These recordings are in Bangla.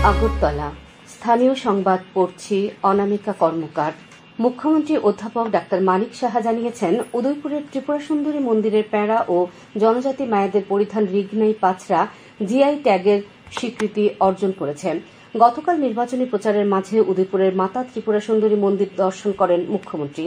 আগরতলা স্থানীয় সংবাদ পড়ছি অনামিকা কর্মকার। মুখ্যমন্ত্রী অধ্যাপক ডাক্তার মানিক সাহা জানিয়েছেন, উদয়পুরের ত্রিপুরা সুন্দরী মন্দিরের প্যাঁড়া ও জনজাতি মায়েদের পরিধান রিগনাই পাঁচরা জিআই ট্যাগের স্বীকৃতি অর্জন করেছে। গতকাল নির্বাচনী প্রচারের মাঝে উদয়পুরের মাতা ত্রিপুরা সুন্দরী মন্দির দর্শন করেন মুখ্যমন্ত্রী।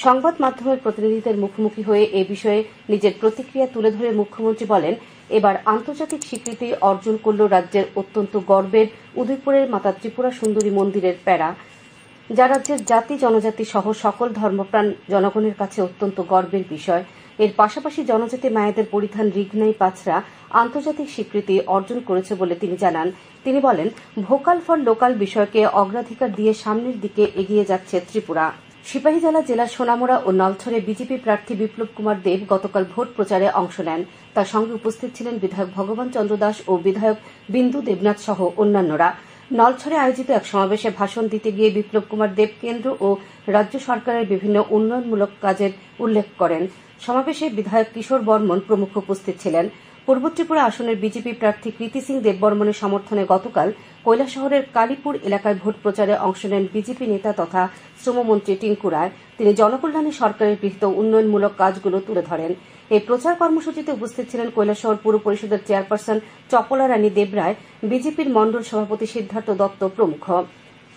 সংবাদ মাধ্যমের প্রতিনিধিদের মুখোমুখি হয়ে এ বিষয়ে নিজের প্রতিক্রিয়া তুলে ধরে মুখ্যমন্ত্রী বলেন, এবার আন্তর্জাতিক স্বীকৃতি অর্জন করল রাজ্যের অত্যন্ত গর্বের উদয়পুরের মাতা ত্রিপুরা সুন্দরী মন্দিরের প্যাঁড়া, যা রাজ্যের জাতি জনজাতি সহ সকল ধর্মপ্রাণ জনগণের কাছে অত্যন্ত গর্বের বিষয়। এর পাশাপাশি জনজাতি মায়েদের পরিধান রিগনাই পাঁচরা আন্তর্জাতিক স্বীকৃতি অর্জন করেছে বলে তিনি জানান। তিনি বলেন, ভোকাল ফর লোকাল বিষয়কে অগ্রাধিকার দিয়ে সামনের দিকে এগিয়ে যাচ্ছে ত্রিপুরা। সিপাহীজলা জেলার সোনামুড়া ও নলছড়ে বিজেপি প্রার্থী বিপ্লব কুমার দেব গতকাল ভোট প্রচারে অংশ নেন। তার সঙ্গে উপস্থিত ছিলেন বিধায়ক ভগবান চন্দ্র দাস ও বিধায়ক বিন্দু দেবনাথ সহ অন্যান্যরা। নলছড়ে আয়োজিত এক সমাবেশে ভাষণ দিতে গিয়ে বিপ্লব কুমার দেব কেন্দ্র ও রাজ্য সরকারের বিভিন্ন উন্নয়নমূলক কাজের উল্লেখ করেন। সমাবেশে বিধায়ক কিশোর বর্মন প্রমুখ উপস্থিত ছিলেন। পূর্ব ত্রিপুরা আসনের বিজেপি প্রার্থী কৃতি সিং দেববর্মনের সমর্থনে গতকাল কৈলাসহরের কালীপুর এলাকায় ভোট প্রচারে অংশ নেন বিজেপি নেতা তথা শ্রমমন্ত্রী টিঙ্কু রায়। তিনি জনকল্যাণে সরকারের গৃহীত উন্নয়নমূলক কাজগুলো তুলে ধরেন। এই প্রচার কর্মসূচিতে উপস্থিত ছিলেন কৈলাসহর পুর পরিষদের চেয়ারপারসন চপলা রানী দেবরায়, বিজেপির মন্ডল সভাপতি সিদ্ধার্থ দত্ত প্রমুখ।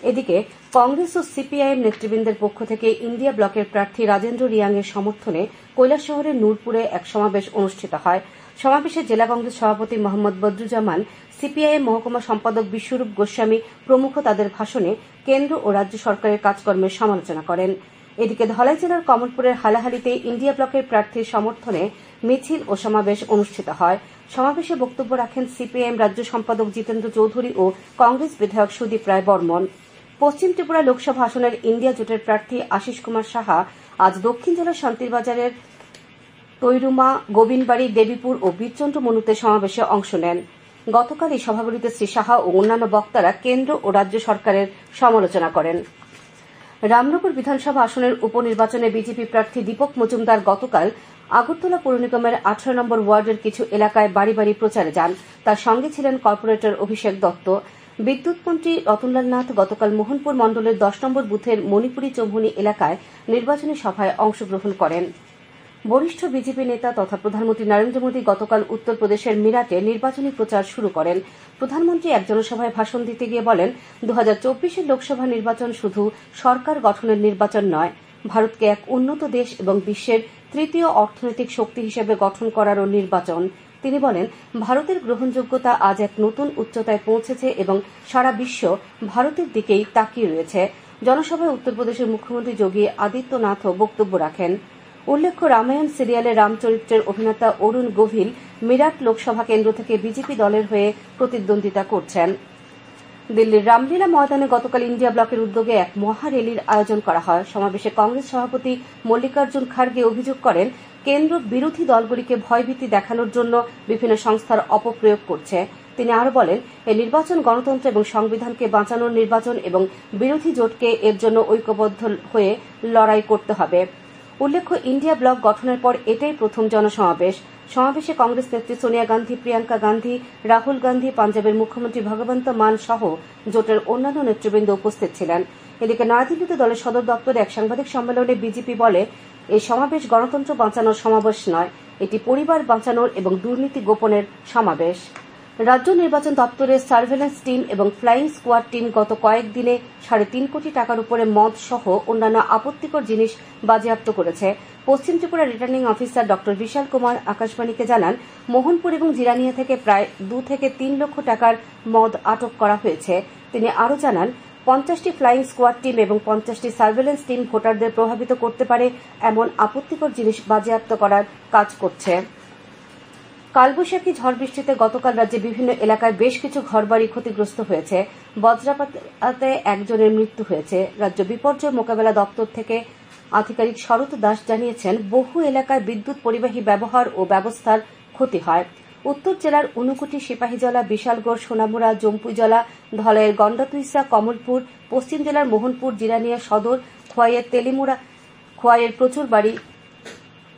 এদিকে কংগ্রেস ও সিপিআইএম নেতৃবৃন্দের পক্ষ থেকে ইন্ডিয়া ব্লকের প্রার্থী রাজেন্দ্র রিয়াং এর সমর্থনে কৈলাসহরের নূরপুরে এক সমাবেশ অনুষ্ঠিত হয়। সমাবেশে জেলা কংগ্রেস সভাপতি মোহাম্মদ বদরুজ্জামান, সিপিআইএম মহকুমা সম্পাদক বিশ্বরূপ গোস্বামী প্রমুখ তাদের ভাষণে কেন্দ্র ও রাজ্য সরকারের কাজকর্মের সমালোচনা করেন। এদিকে ধলাই জেলার কমলপুরের হালাহালিতে ইন্ডিয়া ব্লকের প্রার্থীর সমর্থনে মিছিল ও সমাবেশ অনুষ্ঠিত হয়। সমাবেশে বক্তব্য রাখেন সিপিআইএম রাজ্য সম্পাদক জিতেন্দ্র চৌধুরী ও কংগ্রেস বিধায়ক সুদীপ রায় বর্মন। পশ্চিম ত্রিপুরা লোকসভা আসনের ইন্ডিয়া জোটের প্রার্থী আশিস কুমার সাহা আজ দক্ষিণ জেলার শান্তিরবাজারের তৈরুমা, গোবিন্দবাড়ি, দেবীপুর ও বীরচন্দ্র মনুতে সমাবেশে অংশ নেন। গতকাল এই সভাগুলিতে শ্রী সাহা ও অন্যান্য বক্তারা কেন্দ্র ও রাজ্য সরকারের সমালোচনা করেন। রামনগর বিধানসভা আসনের উপনির্বাচনে বিজেপি প্রার্থী দীপক মজুমদার গতকাল আগরতলা পৌর নিগমের 18 নম্বর ওয়ার্ডের কিছু এলাকায় বাড়ি বাড়ি প্রচারে যান। তার সঙ্গে ছিলেন কর্পোরেটর অভিষেক দত্ত। বিদ্যুৎ মন্ত্রী রতনলাল নাথ গতকাল মোহনপুর মণ্ডলের 10 নম্বর বুথের মণিপুরী চৌমুহনী এলাকায় নির্বাচনী সভায় অংশগ্রহণ করেন। বরিষ্ঠ বিজেপি নেতা তথা প্রধানমন্ত্রী নরেন্দ্র মোদী গতকাল উত্তরপ্রদেশের মিরাটে নির্বাচনী প্রচার শুরু করেন। প্রধানমন্ত্রী এক জনসভায় ভাষণ দিতে গিয়ে বলেন, 2024 লোকসভা নির্বাচন শুধু সরকার গঠনের নির্বাচন নয়, ভারতকে এক উন্নত দেশ এবং বিশ্বের তৃতীয় অর্থনৈতিক শক্তি হিসেবে গঠন করারও নির্বাচন। তিনি বলেন, ভারতের গ্রহণযোগ্যতা আজ এক নতুন উচ্চতায় পৌঁছেছে এবং সারা বিশ্ব ভারতের দিকেই তাকিয়ে রয়েছে। জনসভায় উত্তরপ্রদেশের মুখ্যমন্ত্রী যোগী আদিত্যনাথও বক্তব্য রাখেন। উল্লেখ্য, রামায়ণ সিরিয়ালের রামচরিত্রের অভিনেতা অরুণ গোভিল মিরাট লোকসভা কেন্দ্র থেকে বিজেপি দলের হয়ে প্রতিদ্বন্দ্বিতা করছেন। দিল্লির রামলীলা ময়দানে গতকাল ইন্ডিয়া ব্লকের উদ্যোগে এক মহা র্যালির আয়োজন করা হয়। সমাবেশে কংগ্রেস সভাপতি মল্লিকার্জুন খাড়গে অভিযোগ করেন, কেন্দ্র বিরোধী দলগুলিকে ভয়ভীতি দেখানোর জন্য বিভিন্ন সংস্থার অপপ্রয়োগ করছে। তিনি আরও বলেন, এই নির্বাচন গণতন্ত্র এবং সংবিধানকে বাঁচানোর নির্বাচন এবং বিরোধী জোটকে এর জন্য ঐক্যবদ্ধ হয়ে লড়াই করতে হবে। উল্লেখ্য, ইন্ডিয়া ব্লক গঠনের পর এটাই প্রথম জনসমাবেশ। সমাবেশে কংগ্রেস নেত্রী সোনিয়া গান্ধী, প্রিয়াঙ্কা গান্ধী, রাহুল গান্ধী, পাঞ্জাবের মুখ্যমন্ত্রী ভগবন্ত মান সহ জোটের অন্যান্য নেতৃবৃন্দ উপস্থিত ছিলেন। এদিকে নয়াদিল্লিতে দলের সদর দপ্তরে এক সাংবাদিক সম্মেলনে বিজেপি বলে, এই সমাবেশ গণতন্ত্র বাঁচানোর সমাবেশ নয়, এটি পরিবার বাঁচানোর এবং দুর্নীতি গোপনের সমাবেশ। রাজ্য নির্বাচন দপ্তরের সার্ভেলেন্স টিম এবং ফ্লাইং স্কোয়াড টিম গত কয়েকদিনে 3.5 কোটি টাকার উপরে মদ সহ অন্যান্য আপত্তিকর জিনিস বাজেয়াপ্ত করেছে। পশ্চিম ত্রিপুরা রিটার্নিং অফিসার ড বিশাল কুমার আকাশবাণীকে জানান, মোহনপুর এবং জিরানিয়া থেকে প্রায় 2 থেকে 3 লক্ষ টাকার মদ আটক করা হয়েছে। তিনি আরও জানান, 50টি ফ্লাইং স্কোয়াড টিম এবং 50টি সার্ভেলেন্স টিম ভোটারদের প্রভাবিত করতে পারে এমন আপত্তিকর জিনিস বাজেয়াপ্ত করার কাজ করছে। কালবৈশাখী ঝড় বৃষ্টিতে গতকাল রাজ্যে বিভিন্ন এলাকায় বেশ কিছু ঘরবাড়ি ক্ষতিগ্রস্ত হয়েছে। বজ্রপাতে একজনের মৃত্যু হয়েছে। রাজ্য বিপর্যয় মোকাবেলা দপ্তর থেকে আধিকারিক শরৎ দাস জানিয়েছেন, বহু এলাকায় বিদ্যুৎ পরিবাহী ব্যবহার ও ব্যবস্থার ক্ষতি হয়। উত্তর জেলার ঊনকোটি, সিপাহীজলা, বিশালগড়, সোনামুড়া, জম্পুইজলা, ধলাইয়ের গন্ডাতুইসা, কমলপুর, পশ্চিম জেলার মোহনপুর, জিরানিয়া সদর, খোয়াইয়ের তেলিমুড়া, খোয়াইয়ের প্রচুর বাড়ি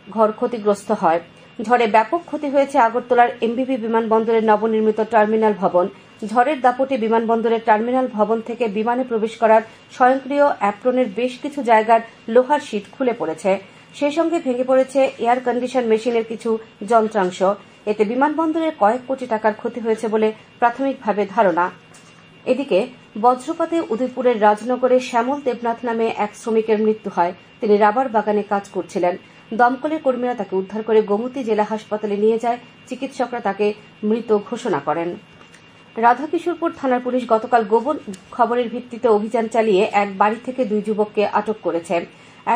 ঘর ক্ষতিগ্রস্ত হয়। ঝড়ে ব্যাপক ক্ষতি হয়েছে আগরতলার এমবিবি বিমানবন্দরের নবনির্মিত টার্মিনাল ভবন। ঝড়ের দাপটে বিমানবন্দরের টার্মিনাল ভবন থেকে বিমানে প্রবেশ করার স্বয়ংক্রিয় অ্যাপ্রনের বেশ কিছু জায়গার লোহার শীট খুলে পড়েছে। সেই সঙ্গে ভেঙে পড়েছে এয়ার কন্ডিশন মেশিনের কিছু যন্ত্রাংশ। এতে বিমানবন্দরের কয়েক কোটি টাকার ক্ষতি হয়েছে বলে প্রাথমিকভাবে ধারণা। এদিকে বজ্রপাতে উদয়পুরের রাজনগরে শ্যামল দেবনাথ নামে এক শ্রমিকের মৃত্যু হয়। তিনি রাবার বাগানে কাজ করছিলেন। দমকলের কর্মীরা তাকে উদ্ধার করে গোমতী জেলা হাসপাতালে নিয়ে যায়। চিকিৎসকরা তাকে মৃত ঘোষণা করেন। রাধাকিশোরপুর থানার পুলিশ গতকাল গোপন খবরের ভিত্তিতে অভিযান চালিয়ে এক বাড়ি থেকে 2 যুবককে আটক করেছে।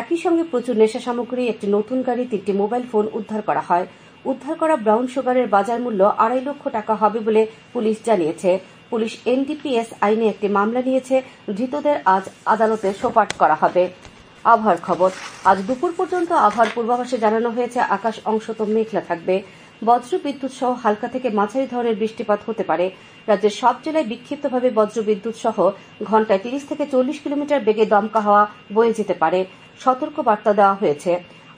একই সঙ্গে প্রচুর নেশা সামগ্রী, একটি নতুন গাড়ি, 3টি মোবাইল ফোন উদ্ধার করা হয়। উদ্ধার করা ব্রাউন সুগারের বাজার মূল্য 2.5 লক্ষ টাকা হবে বলে পুলিশ জানিয়েছে। পুলিশ এনডিপিএস আইনে একটি মামলা নিয়েছে। ধৃতদের আজ আদালতে সোপর্দ করা হবে। আবহাওয়ার খবর। আজ দুপুর পর্যন্ত আবহাওয়ার পূর্বাভাসে জানানো হয়েছে আকাশ অংশত মেঘলা থাকবে। বজ্র বিদ্যুৎ সহ হালকা থেকে মাঝারি ধরনের বৃষ্টিপাত হতে পারে। রাজ্যের সব জেলায় বিক্ষিপ্তভাবে বজ্র বিদ্যুৎ সহ ঘণ্টায় 30 থেকে 40 কিলোমিটার বেগে দমকা হাওয়া বয়ে যেতে পারে। সতর্ক বার্তা দেওয়া হয়েছে।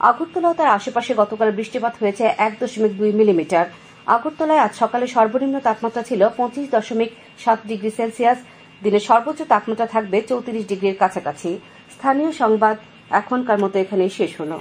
আগরতলা ও তার আশেপাশে গতকাল বৃষ্টিপাত হয়েছে 1.2 মিলিমিটার। আগরতলায় আজ সকালে সর্বনিম্ন তাপমাত্রা ছিল 25.7 ডিগ্রি সেলসিয়াস। দিনের সর্বোচ্চ তাপমাত্রা থাকবে 34 ডিগ্রির কাছাকাছি। স্থানীয় সংবাদ এখনকার মতো এখানেই শেষ হলো।